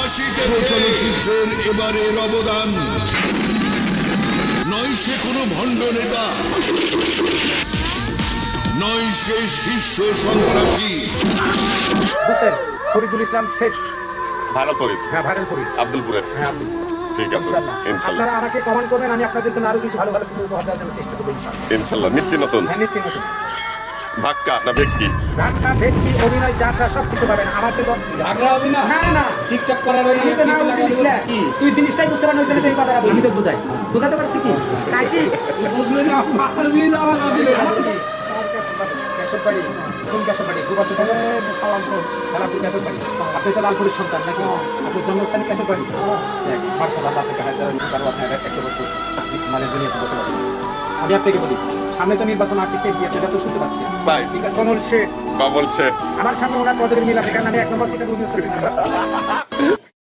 আসিতেছে চলচ্চিত্রের এবারের অবদান। নয় সে কোনো ভণ্ড নেতা, নয় সে শীর্ষ সন্ত্রাসী। বুঝছেন, ফরিদুল ইসলাম শেখ। ভাইরাল ফরিদ। হ্যাঁ, ভাইরাল ফরিদ। আব্দুলপুরের। হ্যাঁ, আব্দুল। ঠিক আছে, ইনশাআল্লাহ। আপনারা আমাকে কমেন্ট করবেন, আমি আপনাদের জন্য আরো কিছু ভালো ভালো কিছু উপহার দেওয়ার জন্য চেষ্টা করবো ইনশাআল্লাহ। ইনশাআল্লাহ। নিত্য নতুন। হ্যাঁ, নিত্য নতুন। ধাক্কা না ভেটকি? ধাক্কা, ভেটকি, অভিনয়, যাত্রা সবকিছু পাবেন আমার থেকে। ঝগড়া হবে না? না না, টিকটক করার ওই আমি তো না ওই জিনিস না। তুই জিনিসটাই বুঝতে পারছিস, ওই জন্য তুই এই কথাটা বলি, তো বুঝাই বুঝাতে পারছি কি কাইটি বুঝলি না, মাথার বিয়ে যাওয়া না দিলে কেশববাড়ি, কোন কেশববাড়ি? গোবর্ধন সালামপুর কেশববাড়ি। আপনি তো লালপুরের সন্তান নাকি? আপনার জন্মস্থান কেশববাড়ি। মার্শাল্লাহ, আপনাকে হাজার আপনার 100 বছর মানে দুনিয়াতে বসবাস। আমি আপনাকে বলি, সামনে তো নির্বাচন আসতেছে, আপনারা তো শুনতে পাচ্ছেন। ভাই ঠিক আছে, কমল শেখ। কমল শেখ। আমার সামনে ওনার পদের মিল আছে, কারণ আমি 1 নম্বর সিটে